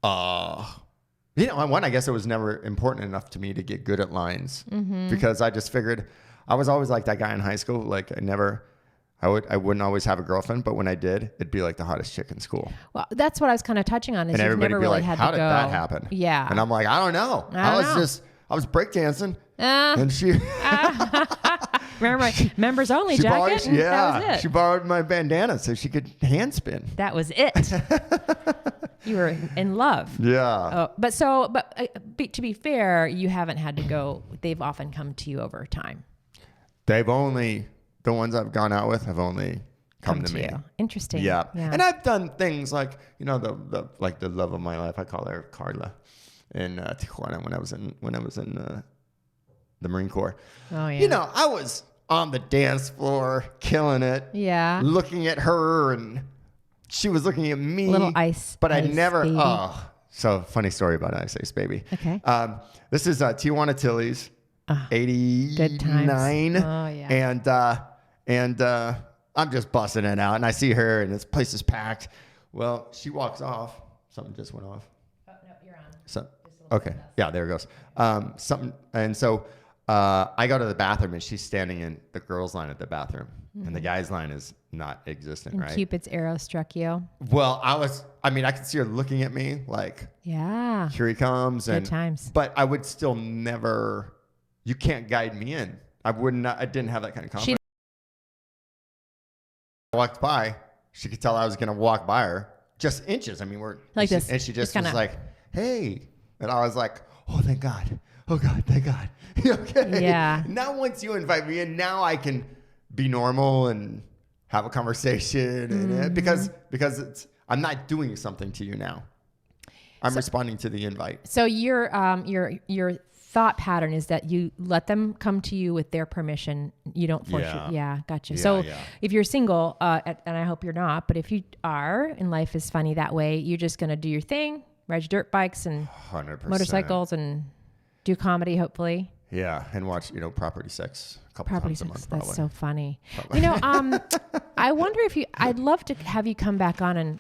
B: one, I guess it was never important enough to me to get good at lines because I just figured I was always like that guy in high school. Like I wouldn't always have a girlfriend, but when I did, it'd be like the hottest chick in school.
A: Well, that's what I was kind of touching on. Is
B: and everybody
A: never
B: be
A: really
B: like,
A: had
B: "How
A: to
B: did
A: go.
B: that happen?"
A: Yeah.
B: And I'm like, "I don't know. I was breakdancing, and she
A: remember my members only jacket. That was it.
B: She borrowed my bandana so she could hand spin.
A: That was it. You were in love.
B: Yeah.
A: But to be fair, you haven't had to go. They've often come to you over time.
B: The ones I've gone out with have only come to me.
A: You. Interesting.
B: Yeah. And I've done things like, the love of my life. I call her Carla in Tijuana when I was in the Marine Corps. Oh yeah. I was on the dance floor killing it. Yeah. Looking at her and she was looking at me.
A: Little ice.
B: But
A: ice
B: I never.
A: Baby.
B: Oh, so funny story about Ice Baby.
A: Okay.
B: This is Tijuana Tilly's. 89.
A: Good times. Oh
B: yeah. And I'm just busting it out, and I see her, and this place is packed. Well, she walks off. Something just went off.
A: Oh no, you're on.
B: So okay, yeah, there it goes. So I go to the bathroom, and she's standing in the girls' line at the bathroom, and the guys' line is not existent,
A: and
B: right?
A: Cupid's arrow struck you.
B: Well, I could see her looking at me like, yeah, here he comes.
A: Good times.
B: But I would still never. You can't guide me in. I didn't have that kind of confidence. I walked by. She could tell I was going to walk by her just inches. I mean, we're like this. And she just was like, hey. And I was like, oh, thank God. Oh, God, thank God. Okay. Yeah. Now, once you invite me in, now I can be normal and have a conversation. And because I'm not doing something to you now. I'm responding to the invite.
A: So your thought pattern is that you let them come to you with their permission. You don't force you. Yeah, gotcha. Yeah, if you're single, and I hope you're not, but if you are, and life is funny that way, you're just going to do your thing, ride your dirt bikes and
B: 100%.
A: Motorcycles and do comedy, hopefully.
B: Yeah, and watch, Property Sex a couple times a month.
A: That's so funny.
B: Probably.
A: I wonder if I'd love to have you come back on and,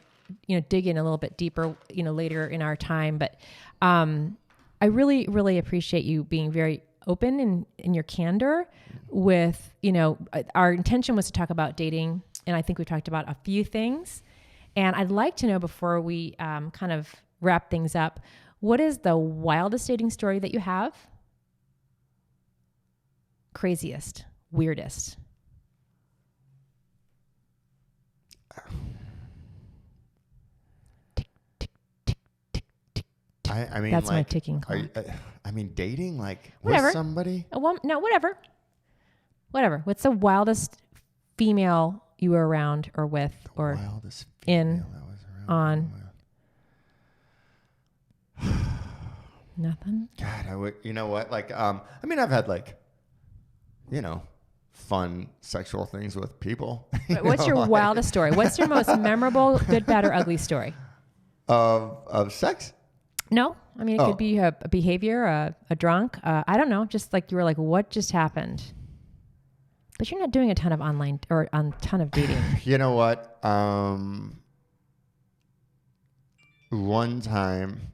A: dig in a little bit deeper, later in our time, but, I really, really appreciate you being very open in your candor with, our intention was to talk about dating. And I think we talked about a few things. And I'd like to know before we kind of wrap things up, what is the wildest dating story that you have? Craziest, weirdest.
B: I mean,
A: that's my ticking clock.
B: Dating
A: whatever.
B: With somebody?
A: No, whatever. Whatever. What's the wildest female you were around or with or
B: wildest
A: in on? Nothing.
B: God, you know what? I've had fun sexual things with people.
A: What's your wildest story? What's your most memorable, good, bad, or ugly story?
B: Of sex?
A: No, it could be a behavior, a drunk. I don't know. Just like you were like, what just happened? But you're not doing a ton of online or a ton of dating.
B: You know what? One time,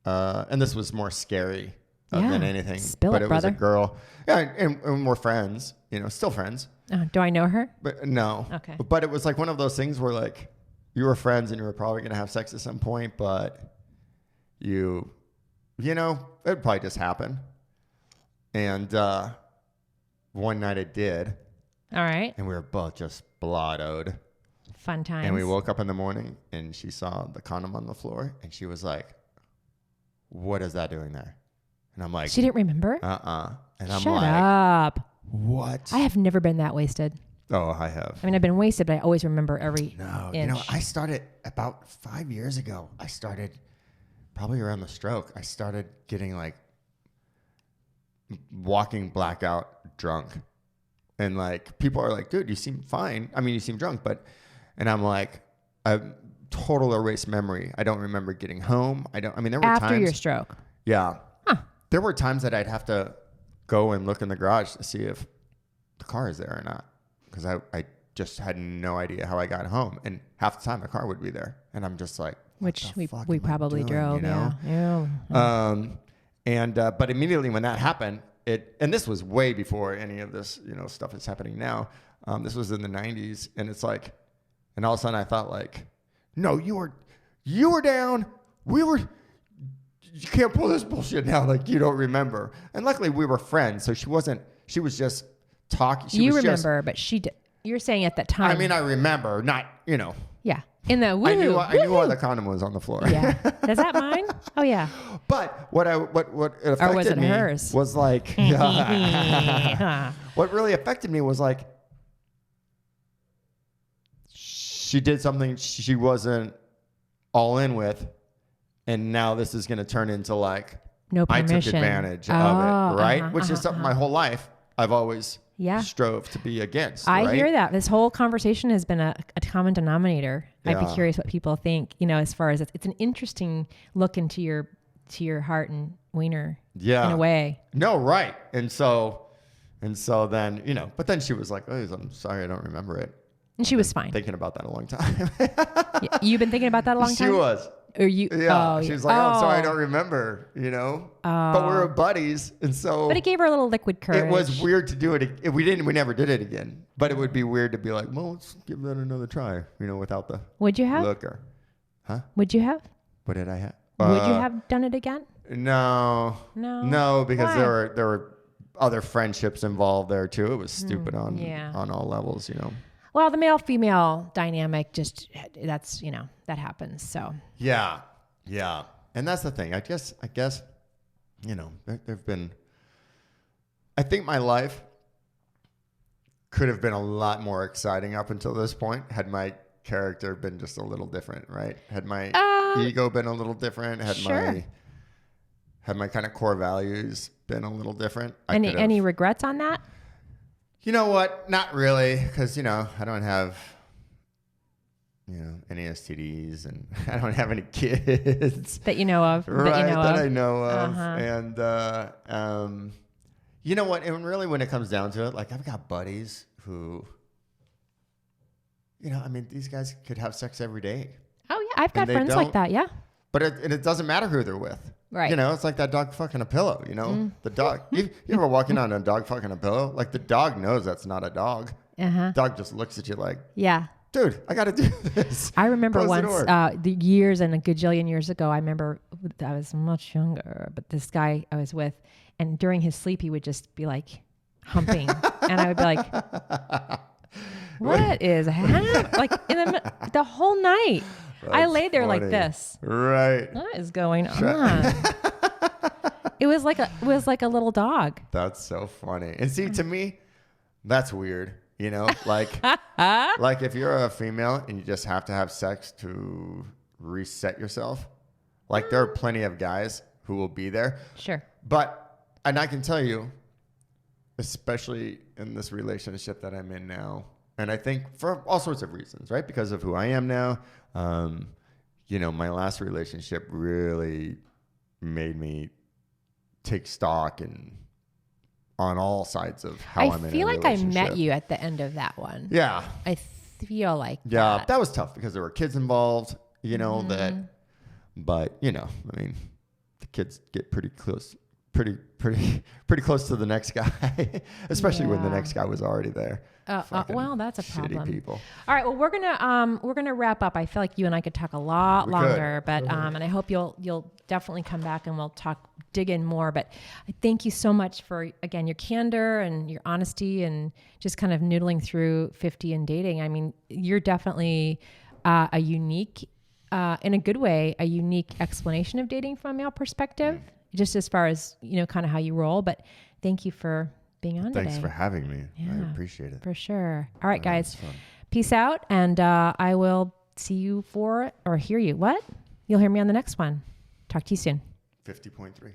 B: and this was more scary than anything. But it was a girl. Yeah, and we're friends. Still friends.
A: Do I know her?
B: But no.
A: Okay.
B: But it was like one of those things where you were friends and you were probably going to have sex at some point, but it'd probably just happen. And one night it did.
A: All right.
B: And we were both just blottoed.
A: Fun times.
B: And we woke up in the morning and she saw the condom on the floor and she was like, what is that doing there? And I'm like,
A: she didn't remember?
B: And I'm
A: Shut
B: like,
A: up.
B: What?
A: I have never been that wasted.
B: Oh, I have.
A: I've been wasted, but I always remember every inch.
B: I started about 5 years ago. I started probably around the stroke. I started getting walking blackout drunk. And people are like, dude, you seem fine. You seem drunk, and I'm like, a total erased memory. I don't remember getting home. There were times.
A: After your stroke.
B: Yeah. Huh. There were times that I'd have to go and look in the garage to see if the car is there or not. Because I just had no idea how I got home. And half the time the car would be there. And I'm just like,
A: which we probably drove. Yeah.
B: But immediately when that happened, and this was way before any of this, stuff is happening now. This was in the 90s, and it's like, and all of a sudden I thought like, no, you were down. You can't pull this bullshit now. Like, you don't remember. And luckily we were friends. So she was just talking.
A: You remember, but she did. You're saying at that time.
B: I mean, I remember, not,
A: Yeah. In the
B: I knew why the condom was on the floor.
A: Yeah. Is that mine? Oh yeah.
B: But what it affected
A: was it
B: me
A: hers?
B: was like, what really affected me was like, she did something she wasn't all in with, and now this is going to turn into like,
A: no permission.
B: I took advantage of it, right? Which is something my whole life I've always strove to be against.
A: I hear that. This whole conversation has been a common denominator. Yeah. I'd be curious what people think, as far as it's an interesting look into your heart and wiener in a way.
B: No, right. And so then, but then she was like, oh, I'm sorry, I don't remember it.
A: And she was fine.
B: Thinking about that a long time.
A: You've been thinking about that a long time?
B: She was.
A: Or you?
B: Yeah. Oh, she was like, oh, I'm sorry, I don't remember, but we were buddies. And so.
A: But it gave her a little liquid courage.
B: It was weird to do it. We never did it again. But it would be weird to be like, well, let's give that another try, without the.
A: Would you have?
B: Looker. Huh?
A: Would you have?
B: What did I have?
A: Would you have done it again?
B: No, because there were other friendships involved there too. It was stupid on all levels,
A: Well, the male-female dynamic that's, that happens. So.
B: Yeah. Yeah. And that's the thing. I guess, there've been, I think my life could have been a lot more exciting up until this point had my character been just a little different, right? Had my ego been a little different, had my kind of core values been a little different.
A: Any regrets on that?
B: You know what? Not really, because, I don't have, any STDs, and I don't have any kids.
A: That you know of.
B: Right, I know of.
A: Uh-huh.
B: And, you know what? And really, when it comes down to it, like, I've got buddies who, these guys could have sex every day. Oh, yeah.
A: I've got friends like that, yeah.
B: But it doesn't matter who they're with.
A: Right.
B: It's like that dog fucking a pillow, The dog, you ever walking on a dog fucking a pillow? Like, the dog knows that's not a dog.
A: Uh-huh.
B: Dog just looks at you like,
A: yeah,
B: dude, I got to do this.
A: I remember once, the years and a gajillion years ago, I remember I was much younger, but this guy I was with, and during his sleep, he would just be like humping. And I would be like, what is happening? Like in the whole night. That's I laid there funny. Like this.
B: Right.
A: What is going on? It was like a little dog.
B: That's so funny. And see, to me, that's weird. Like if you're a female and you just have to have sex to reset yourself, like there are plenty of guys who will be there.
A: Sure.
B: And I can tell you, especially in this relationship that I'm in now, and I think for all sorts of reasons, right? Because of who I am now. My last relationship really made me take stock and on all sides of how I'm in a relationship. I feel like I met
A: you at the end of that one.
B: Yeah.
A: I feel like
B: that was tough because there were kids involved, but the kids get pretty close to the next guy, especially when the next guy was already there.
A: Well, that's a problem.
B: Shitty people. All
A: right. Well, we're gonna wrap up. I feel like you and I could talk a lot longer, but and I hope you'll definitely come back and we'll dig in more. But I thank you so much for again your candor and your honesty and just kind of noodling through 50 and dating. I mean, you're definitely a unique, in a good way, a unique explanation of dating from a male perspective. Just as far as kind of how you roll. But thank you for being on today.
B: Thanks for having me.
A: Yeah,
B: I appreciate it.
A: For sure. All right, guys. Peace out. And I will see you or hear you. What? You'll hear me on the next one. Talk to you soon.
B: 50.3.